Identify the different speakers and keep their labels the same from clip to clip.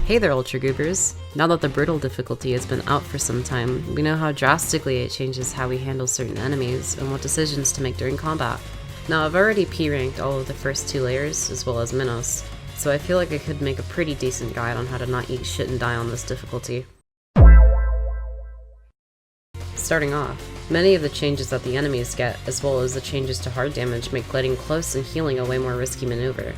Speaker 1: Hey there, Ultra Goobers! Now that the Brittle difficulty has been out for some time, we know how drastically it changes how we handle certain enemies and what decisions to make during combat. Now, I've already P-ranked all of the first 2 layers, as well as Minos, so I feel like I could make a pretty decent guide on how to not eat shit and die on this difficulty. Starting off, many of the changes that the enemies get, as well as the changes to hard damage, make gliding close and healing a way more risky maneuver.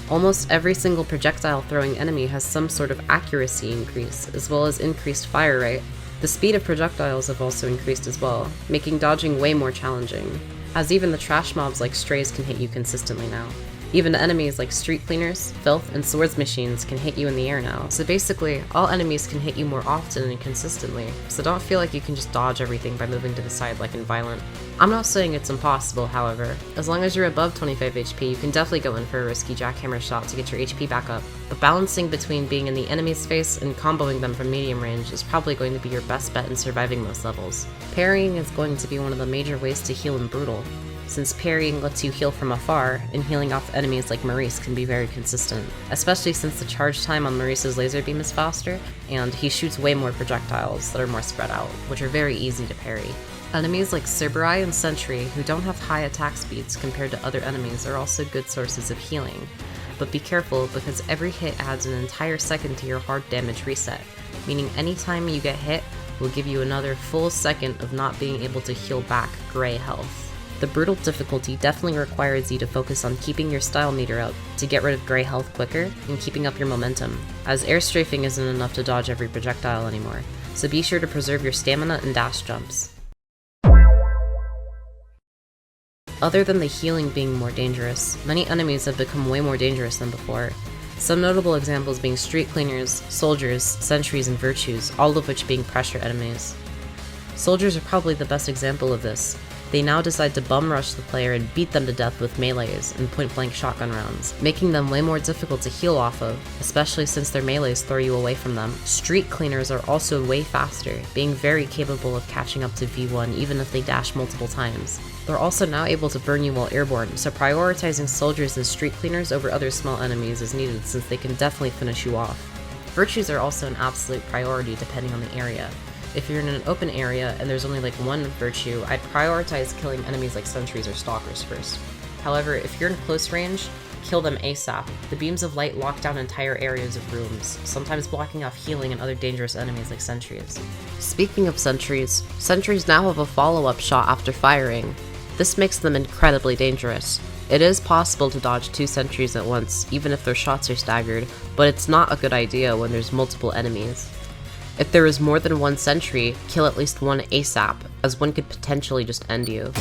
Speaker 1: Almost every single projectile throwing enemy has some sort of accuracy increase, as well as increased fire rate. The speed of projectiles have also increased as well, making dodging way more challenging, as even the trash mobs like strays can hit you consistently now. Even enemies like street cleaners, filth, and swords machines can hit you in the air now, so basically, all enemies can hit you more often and consistently, so don't feel like you can just dodge everything by moving to the side like in Violent. I'm not saying it's impossible, however. As long as you're above 25 HP, you can definitely go in for a risky jackhammer shot to get your HP back up, but balancing between being in the enemy's face and comboing them from medium range is probably going to be your best bet in surviving most levels. Parrying is going to be one of the major ways to heal in Brutal, since parrying lets you heal from afar, and healing off enemies like Maurice can be very consistent, especially since the charge time on Maurice's laser beam is faster, and he shoots way more projectiles that are more spread out, which are very easy to parry. Enemies like Cerberus and Sentry, who don't have high attack speeds compared to other enemies, are also good sources of healing, but be careful because every hit adds an entire second to your hard damage reset, meaning anytime you get hit will give you another full second of not being able to heal back gray health. The Brutal difficulty definitely requires you to focus on keeping your style meter up to get rid of gray health quicker and keeping up your momentum, as air strafing isn't enough to dodge every projectile anymore, so be sure to preserve your stamina and dash jumps. Other than the healing being more dangerous, many enemies have become way more dangerous than before. Some notable examples being street cleaners, soldiers, sentries, and virtues, all of which being pressure enemies. Soldiers are probably the best example of this. They now decide to bum rush the player and beat them to death with melees and point-blank shotgun rounds, making them way more difficult to heal off of, especially since their melees throw you away from them. Street cleaners are also way faster, being very capable of catching up to V1 even if they dash multiple times. They're also now able to burn you while airborne, so prioritizing soldiers and street cleaners over other small enemies is needed since they can definitely finish you off. Virtues are also an absolute priority depending on the area. If you're in an open area and there's only like one virtue, I'd prioritize killing enemies like sentries or stalkers first. However, if you're in close range, kill them ASAP. The beams of light lock down entire areas of rooms, sometimes blocking off healing and other dangerous enemies like sentries. Speaking of sentries now have a follow-up shot after firing. This makes them incredibly dangerous. It is possible to dodge 2 sentries at once, even if their shots are staggered, but it's not a good idea when there's multiple enemies. If there is more than 1 sentry, kill at least 1 ASAP, as one could potentially just end you.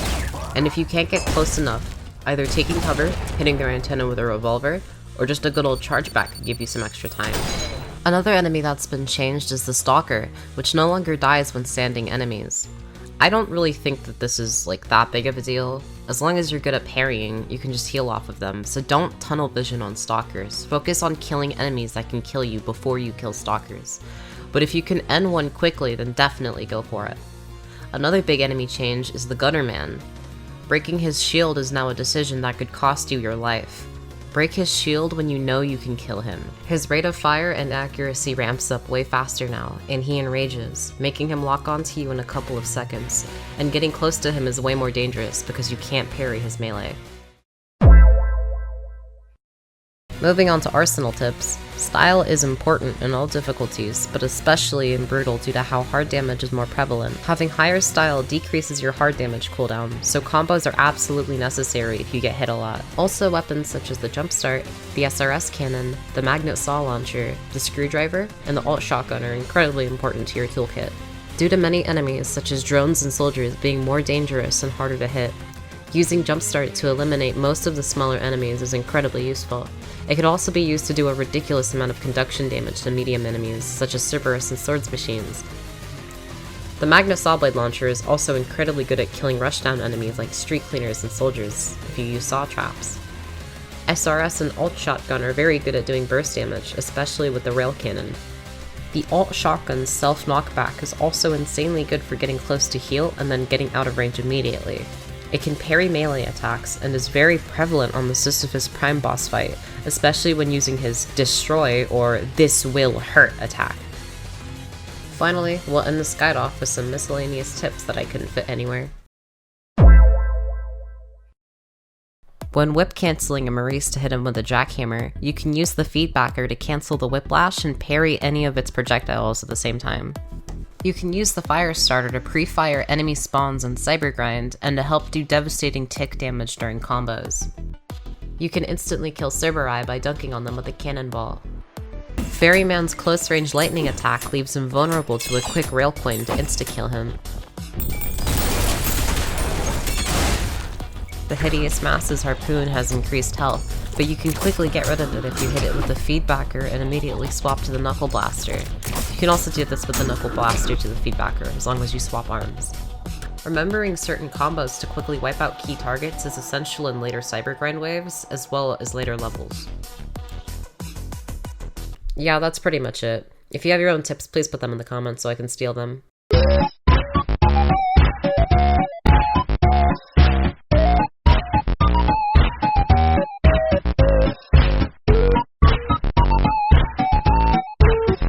Speaker 1: And if you can't get close enough, either taking cover, hitting their antenna with a revolver, or just a good old chargeback could give you some extra time. Another enemy that's been changed is the Stalker, which no longer dies when standing enemies. I don't really think that this is like that big of a deal. As long as you're good at parrying, you can just heal off of them, so don't tunnel vision on Stalkers. Focus on killing enemies that can kill you before you kill Stalkers. But if you can end one quickly, then definitely go for it. Another big enemy change is the Gunnerman. Breaking his shield is now a decision that could cost you your life. Break his shield when you know you can kill him. His rate of fire and accuracy ramps up way faster now, and he enrages, making him lock onto you in a couple of seconds, and getting close to him is way more dangerous because you can't parry his melee. Moving on to arsenal tips. Style is important in all difficulties, but especially in Brutal due to how hard damage is more prevalent. Having higher style decreases your hard damage cooldown, so combos are absolutely necessary if you get hit a lot. Also, weapons such as the Jumpstart, the SRS cannon, the magnet saw launcher, the screwdriver, and the alt shotgun are incredibly important to your toolkit. Due to many enemies such as drones and soldiers being more dangerous and harder to hit, using Jumpstart to eliminate most of the smaller enemies is incredibly useful. It could also be used to do a ridiculous amount of conduction damage to medium enemies, such as Cerberus and swords machines. The Magna Sawblade launcher is also incredibly good at killing rushdown enemies like street cleaners and soldiers, if you use saw traps. SRS and alt shotgun are very good at doing burst damage, especially with the rail cannon. The alt shotgun's self knockback is also insanely good for getting close to heal and then getting out of range immediately. It can parry melee attacks and is very prevalent on the Sisyphus Prime boss fight, especially when using his Destroy or This Will Hurt attack. Finally, we'll end this guide off with some miscellaneous tips that I couldn't fit anywhere. When whip canceling a Maurice to hit him with a jackhammer, you can use the feedbacker to cancel the whiplash and parry any of its projectiles at the same time. You can use the fire starter to pre-fire enemy spawns and cybergrind, and to help do devastating tick damage during combos. You can instantly kill Cerberus by dunking on them with a cannonball. Ferryman's close-range lightning attack leaves him vulnerable to a quick rail coin to insta-kill him. The Hideous Mass's harpoon has increased health, but you can quickly get rid of it if you hit it with the feedbacker and immediately swap to the Knuckle Blaster. You can also do this with the Knuckle Blaster to the feedbacker, as long as you swap arms. Remembering certain combos to quickly wipe out key targets is essential in later cybergrind waves, as well as later levels. Yeah, that's pretty much it. If you have your own tips, please put them in the comments so I can steal them.